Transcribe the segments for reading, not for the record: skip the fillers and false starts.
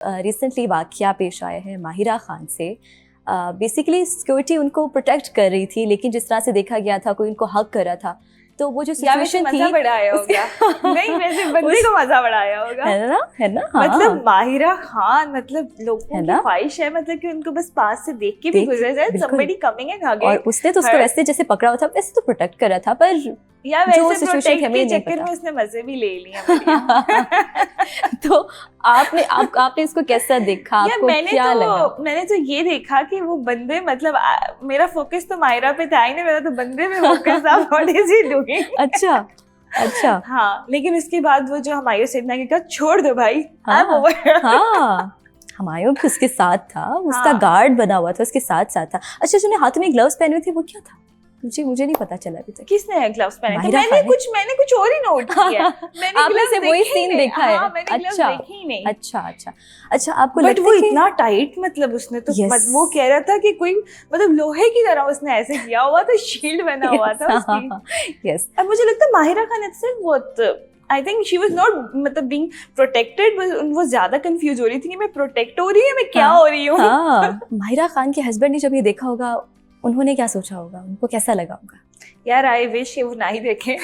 Recently वाकया पेश आया है माहिरा खान से। बेसिकली सिक्योरिटी उनको प्रोटेक्ट कर रही थी, लेकिन जिस तरह से देखा गया था कोई उनको हक कर रहा था, तो वो जो सिचुएशन थी मजा बड़ा आया होगा। नहीं वैसे बंदे को मजा बड़ा आया होगा, है ना हाँ। मतलब माहिरा खान, मतलब लोगों की ख्वाहिश है मतलब कि उनको बस पास से देख के भी गुजर जाए, somebody coming and hugging, और उसने तो उसको वैसे जैसे पकड़ा हुआ था वैसे तो प्रोटेक्ट करा था, पर या वैसे प्रोटेक्ट के चक्कर में उसने मजे भी ले लिए। तो आपने इसको कैसा देखा, आपको क्या लगा? मैंने तो ये देखा कि वो बंदे, मतलब मेरा फोकस तो माहिरा पे था ही नहीं, मेरा तो बंदे पे फोकस था। What is he doing? अच्छा हाँ, लेकिन उसके बाद वो जो हमायूं सिन्हा के कहा छोड़ दो भाई, हमायूं भी उसके साथ था, उसका गार्ड बना हुआ था, उसके साथ था। अच्छा, जो हाथ में ग्लव्स पहने हुए थे वो क्या था? मुझे नहीं पता चला अभी तक। किसने ग्लव्स पहने थे? मैंने कुछ और ही नोट किया। मैंने आपने से वही सीन देखा है? मैंने ग्लव्स देखे ही नहीं। अच्छा आपको लगता है वो इतना टाइट, मतलब उसने तो वो कह रहा था कि कोई मतलब लोहे की तरह उसने ऐसे किया हुआ था, शील्ड बना हुआ था उसकी। यस, और मुझे लगता है माहिरा खान इससे बहुत, I think she was not मतलब बीइंग प्रोटेक्टेड, वो ज्यादा कंफ्यूज हो रही थी कि मैं प्रोटेक्ट हो रही हूँ, मैं क्या हो रही हूँ। माहिरा खान के हस्बैंड ने जब ये देखा होगा, उन्होंने क्या सोचा होगा, उनको कैसा लगा होगा? यार आई विश वो ना ही देखे।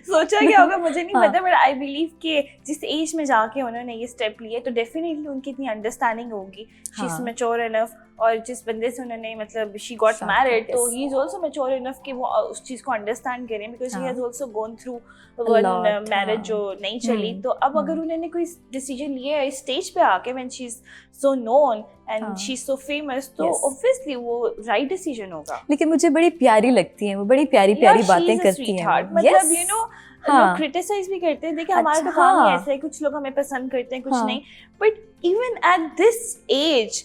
सोचा क्या होगा मुझे नहीं पता, बट आई बिलीव कि जिस एज में जाके उन्होंने ये स्टेप लिए तो डेफिनेटली उनकी इतनी अंडरस्टैंडिंग होगी, शी इज मैच्योर इनफ, और जिस बंदे से उन्होंने मतलब शी गॉट मैरिड, तो he is also mature enough कि वो उस चीज को अंडरस्टैंड करें, because he has also gone through one marriage जो नहीं चली। तो अब अगर उन्होंने कोई डिसीजन लिया है स्टेज पे आके, when she is so known and she is so famous, तो ऑब्वियसली वो राइट डिसीजन होगा। लेकिन मुझे बड़ी प्यारी लगती हैं वो, बड़ी प्यारी बातें करती हैं, मतलब यू नो लोग क्रिटिसाइज भी करते हैं, देखिए हमारा तो काम ही ऐसा है, कुछ लोग हमें पसंद करते हैं, कुछ नहीं, but even at this age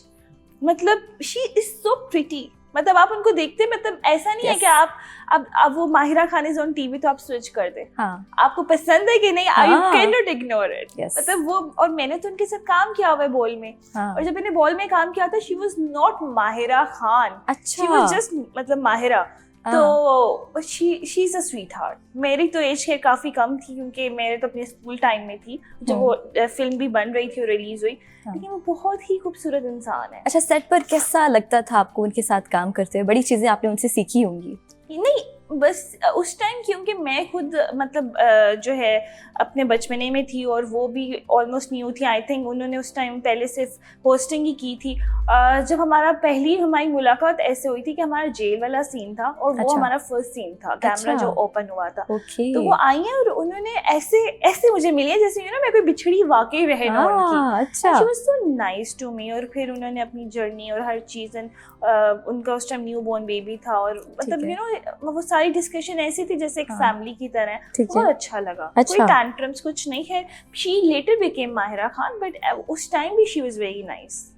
मतलब शी इज सो प्रिटी, मतलब आप उनको देखते, मतलब ऐसा नहीं है कि आप अब वो Mahira Khan is on TV तो आप स्विच कर दे, आपको पसंद है कि नहीं, you can not ignore it, मतलब वो। और मैंने तो उनके साथ काम किया हुआ है बॉल में, और जब मैंने बॉल में काम किया था she was not Mahira Khan, she was just मतलब माहिरा। तो she is a sweet heart. मेरी तो एज है काफी कम थी, क्योंकि मेरे तो अपने स्कूल टाइम में थी जब वो फिल्म भी बन रही थी और रिलीज हुई, लेकिन वो बहुत ही खूबसूरत इंसान है। अच्छा, सेट पर कैसा लगता था आपको उनके साथ काम करते हुए? बड़ी चीजें आपने उनसे सीखी होंगी। नहीं, बस उस टाइम क्योंकि मैं खुद मतलब जो है अपने बचपने में थी और वो भी ऑलमोस्ट न्यू थी, आई थिंक उन्होंने उस टाइम पहले सिर्फ होस्टिंग ही की थी। जब हमारी मुलाकात ऐसे हुई थी कि हमारा जेल वाला सीन था और वो हमारा फर्स्ट सीन था, कैमरा जो ओपन हुआ था। तो वो आई हैं और उन्होंने ऐसे मुझे मिली है जैसे मैं कोई बिछड़ी वाकई बहन हूं उनकी। She was so nice to me, और फिर उन्होंने अपनी जर्नी और हर चीज़, उनका उस टाइम न्यू बॉर्न बेबी था, और मतलब यू नो वो सारी डिस्कशन ऐसी थी जैसे एक फैमिली की तरह। बहुत अच्छा लगा। कोई टैंट्रम्स कुछ नहीं है। She letter became Mahira Khan, but उस टाइम भी she was very nice.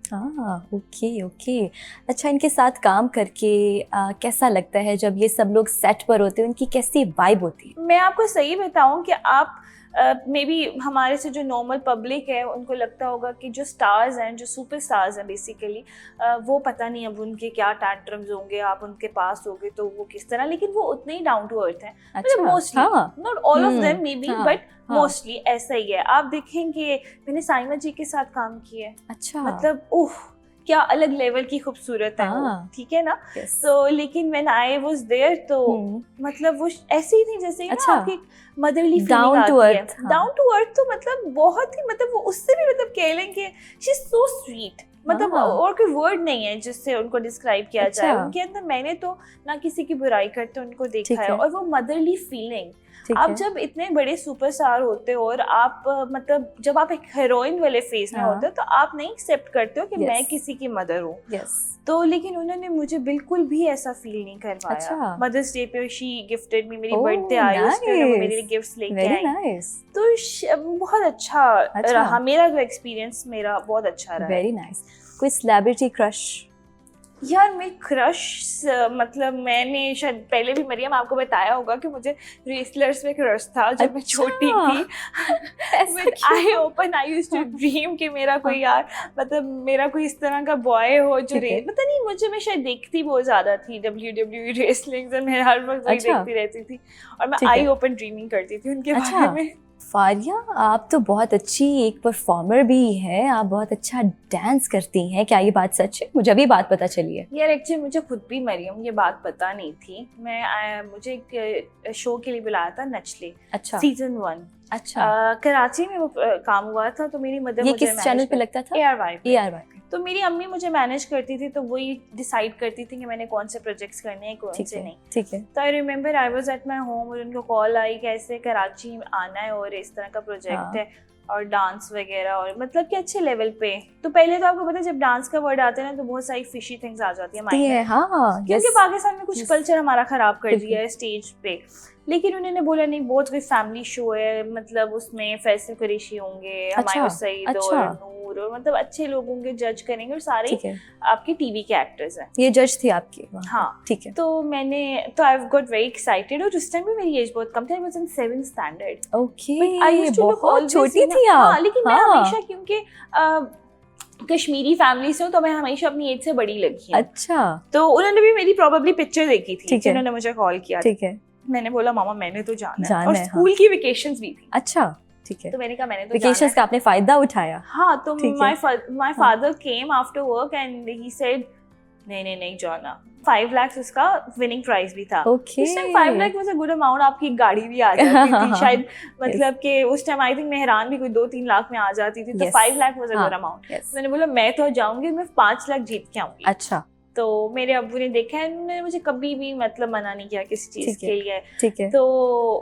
Okay. अच्छा, इनके साथ काम करके कैसा लगता है जब ये सब लोग सेट पर होते हैं? उनकी कैसी वाइब होती है? मैं आपको सही बताऊं कि आप मे बी हमारे से जो नॉर्मल पब्लिक है उनको लगता होगा कि जो स्टार्स हैं, जो सुपर स्टार्स हैं बेसिकली, वो पता नहीं अब उनके क्या टैंट्रम्स होंगे, आप उनके पास होगे तो वो किस तरह, लेकिन वो उतने ही डाउन टू अर्थ हैं। मतलब mostly, not all of them may be, but mostly ऐसा ही है। आप देखेंगे मैंने साइमा जी के साथ काम किया है। अच्छा, मतलब क्या अलग लेवल की खूबसूरत है वो, ठीक है ना। तो लेकिन व्हेन आई वाज देयर तो मतलब वो ऐसी ही थी जैसे ना आपकी मदरली फीलिंग आती है। डाउन टू अर्थ तो मतलब बहुत ही, मतलब वो उससे भी मतलब कह लें कि शी इज सो स्वीट, मतलब और कोई वर्ड नहीं है जिससे उनको डिस्क्राइब किया जाए। उनके अंदर मैंने तो ना किसी की बुराई करते उनको देखा है, और वो मदरली फीलिंग। आप जब इतने बड़े सुपरस्टार होते हो और आप मतलब जब आप एक हीरोइन वाले फेस में होते हो तो आप नहीं एक्सेप्ट करते हो कि मैं किसी की मदर हूँ। तो लेकिन उन्होंने मुझे बिल्कुल भी ऐसा फील नहीं करवाया। मदर्स डे पे शी गिफ्टेड मी, मेरी बर्थडे आई उस पे वो मेरे लिए गिफ्ट्स लेके आई। तो बहुत अच्छा रहा मेरा जो एक्सपीरियंस, मेरा बहुत अच्छा रहा। Very nice. कोई सेलिब्रिटी क्रश? यार मैं क्रश मतलब मैंने शायद पहले भी मरियम आपको बताया होगा कि मुझे रेसलर्स में क्रश था जब मैं छोटी थी। आई यूज्ड टू ड्रीम कि मेरा कोई यार मतलब मेरा कोई इस तरह का बॉय हो जो पता नहीं मुझे, मैं शायद देखती बहुत ज्यादा थी WWE रेसलिंग, मैं हर वक्त वही देखती रहती थी और मैं आई ओपन ड्रीमिंग करती थी उनके बारे में। फारिया, आप तो बहुत अच्छी एक परफॉर्मर भी हैं, आप बहुत अच्छा डांस करती हैं, क्या ये बात सच है? मुझे अभी बात पता चली है। यार एक्चुअली मुझे खुद भी मरियम ये बात पता नहीं थी। मुझे एक शो के लिए बुलाया था, नचले। अच्छा। सीजन 1। अच्छा। कराची में वो काम हुआ था, तो मेरी मदर ये किस चैनल पे लगता था? ARY। तो मेरी अम्मी मुझे मैनेज करती थी, तो वही डिसाइड करती थी कि मैंने कौन से प्रोजेक्ट्स करने हैं, कौन से नहीं। ठीक है। तो I remember I was at my home और उनको कॉल आई कि ऐसे कराची आना है और इस तरह का प्रोजेक्ट है और डांस वगैरह, और मतलब कि अच्छे लेवल पे। तो पहले तो आपको पता है जब डांस का वर्ड आता है ना तो बहुत सारी फिशी थिंग्स आ जाती है माइंड में। क्योंकि पाकिस्तान में कुछ कल्चर हमारा खराब कर दिया है स्टेज पे। लेकिन उन्होंने बोला नहीं, बहुत कोई फैमिली शो है, मतलब उसमें फैसल कुरैशी होंगे, हमायूं सईद और नूर, और मतलब अच्छे लोग होंगे, जज करेंगे, और सारे आपके टीवी के एक्टर्स हैं। ये जज थी आपकी? हाँ ठीक है। तो आई गॉट वेरी एक्साइटेड, और उस टाइम भी मेरी एज बहुत कम थी, I was in 7th standard. Okay, बहुत छोटी थी आप। हाँ, लेकिन मैं हमेशा, क्योंकि कश्मीरी फैमिली से हूँ, तो मैं हमेशा अपनी एज से बड़ी लगी हूँ। अच्छा। तो उन्होंने भी मेरी प्रोबेबली पिक्चर देखी थी, उन्होंने मुझे कॉल किया। ठीक है। मैंने बोला मामा मैंने तो जाना है, और स्कूल की वेकेशंस भी थी। अच्छा, ठीक है। तो मैंने कहा मैंने तो वेकेशंस का आपने फायदा उठाया? हाँ, तो my father came after work and he said नहीं जाना। 5 लाख उसका विनिंग प्राइस भी था। Okay. उस time 5 lakh was a good amount, आपकी गाड़ी भी आ जाती थी शायद, मतलब कि उस टाइम आई थिंक मेहरान भी कोई 2-3 लाख में आ जाती थी, तो 5 lakh was a good amount. मैंने बोला मैं तो जाऊंगी, मैं 5 लाख जीत के आऊंगी। अच्छा। तो मेरे अब्बू ने देखा है, उन्होंने मुझे कभी भी मतलब मना नहीं किया किसी चीज़ के लिए। ठीक है। तो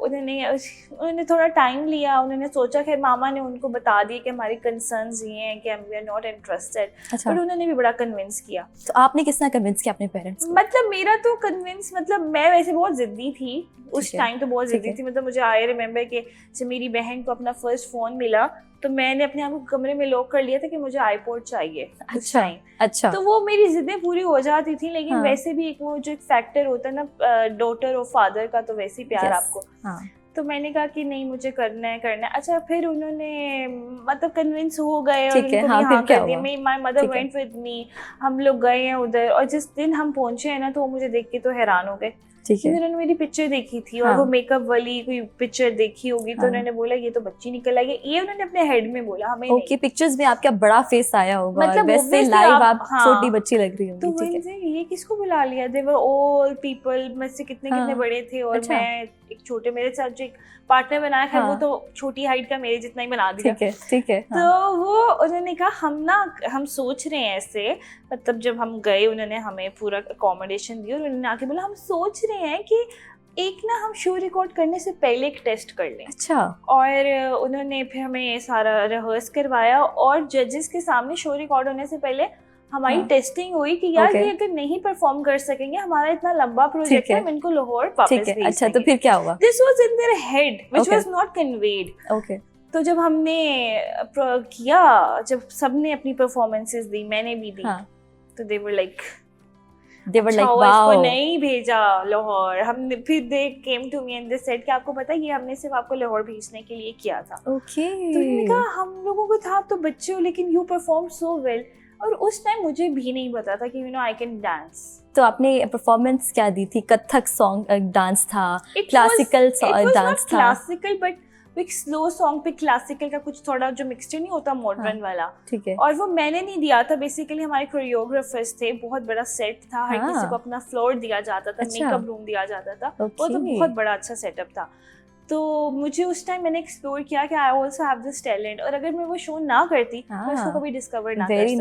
उन्होंने थोड़ा टाइम लिया, उन्होंने सोचा, खैर मामा ने उनको बता दिया कि हमारी कंसर्न्स ये हैं कि वी आर नॉट इंटरेस्टेड। अच्छा। पर उन्होंने भी बड़ा कन्विंस किया। तो आपने किस तरह कन्विंस किया अपने पेरेंट्स को? मतलब मेरा तो कन्विंस, मतलब मैं वैसे बहुत जिद्दी थी उस टाइम, तो बहुत जिद्दी थी। मतलब मुझे आई रिमेम्बर कि जब मेरी बहन को अपना फर्स्ट फोन मिला तो मैंने अपने आप को कमरे में लॉक कर लिया था कि मुझे आईपॉड चाहिए। अच्छा। तो वो मेरी जिद्दें पूरी हो जाती थी, लेकिन वैसे भी एक वो जो एक फैक्टर होता है ना डॉटर और फादर का, तो वैसे ही प्यार आपको। तो मैंने कहा कि नहीं मुझे करना है। अच्छा, फिर उन्होंने मतलब कन्विंस हो गए और उनको हाँ कर दिया। My mother went with me, हम लोग गए हैं उधर, और जिस दिन हम पहुंचे हैं ना तो वो मुझे देख के तो हैरान हो गए। उन्होंने मेरी पिक्चर देखी थी और वो मेकअप वाली कोई पिक्चर देखी होगी, तो उन्होंने बोला ये तो बच्ची निकल आई है, ये उन्होंने अपने हेड में बोला, हमें नहीं। पिक्चर्स में आपका बड़ा फेस आया होगा, मतलब वैसे लाइव आप छोटी बच्ची लग रही होंगी। तो वैसे ये किसको बुला लिया? दे वर ऑल पीपल, मुझसे कितने बड़े थे, और मैं एक छोटे, मेरे साथ जो एक पार्टनर बनाया है वो तो छोटी हाइट का मेरे जितना ही बना दिया। ठीक है। तो वो उन्होंने कहा हम सोच रहे हैं ऐसे, मतलब जब हम गए उन्होंने हमें पूरा अकोमोडेशन दिया, और उन्होंने आके बोला हम सोच रहे हैं कि एक ना हम शो रिकॉर्ड करने से पहले एक टेस्ट कर लें। अच्छा। और उन्होंने फिर हमें सारा रिहर्स करवाया, और जजेस के सामने शो रिकॉर्ड होने से पहले हमारी टेस्टिंग हुई कि यार ये अगर नहीं परफॉर्म कर सकेंगे, हमारा इतना लंबा प्रोजेक्ट है, हम इनको लाहौर वापस भेज देंगे। अच्छा, तो फिर क्या हुआ? This was in their head which was not conveyed. Okay. तो जब हमने किया, जब सबने अपनी परफॉर्मेंसेस दी, मैंने भी दी, तो दे वर लाइक वाओ, इसको नहीं भेजा लाहौर। हमने फिर they came to me and they said कि आपको पता है ये हमने सिर्फ आपको लाहौर भेजने के लिए किया था। ओके। तो मैंने कहा हम लोगों को था, आप तो बच्चे हो, लेकिन यू परफॉर्म सो वेल। और उस टाइम मुझे भी नहीं पता था कि आई कैन डांस। तो आपने परफॉर्मेंस क्या दी थी? कथक सॉन्ग डांस था, क्लासिकल डांस था? क्लासिकल, बट एक स्लो सॉन्ग पे क्लासिकल का कुछ थोड़ा जो मिक्सचर नहीं होता मॉडर्न वाला। ठीक है। और वो मैंने नहीं दिया था, बेसिकली हमारे कोरियोग्राफर्स थे, बहुत बड़ा सेट था, हर किसी को अपना फ्लोर दिया जाता था, मेकअप रूम दिया जाता था, वो तो बहुत बड़ा अच्छा सेटअप था। तो मुझे उस टाइम मैंने एक्सप्लोर किया कि I also have this talent, और अगर मैं वो शो ना करती मैं उसको कभी डिस्कवर ना कर सकती।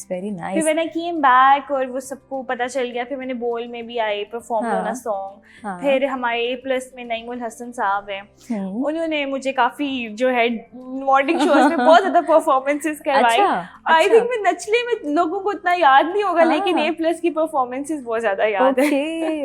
Very nice. फिर मैंने केम बैक और वो सबको पता चल गया, फिर मैंने बोल में भी आई परफॉर्म करना सॉन्ग। फिर हमारे A+ में नईमुल हसन साहब हैं, उन्होंने मुझे काफी जो है मॉर्निंग शोज में बहुत ज्यादा परफॉर्मेंसेस करवाई। आई थिंक मैं नचले में लोगों को इतना याद नहीं होगा, लेकिन A+ की परफॉर्मेंसेस बहुत ज्यादा याद है।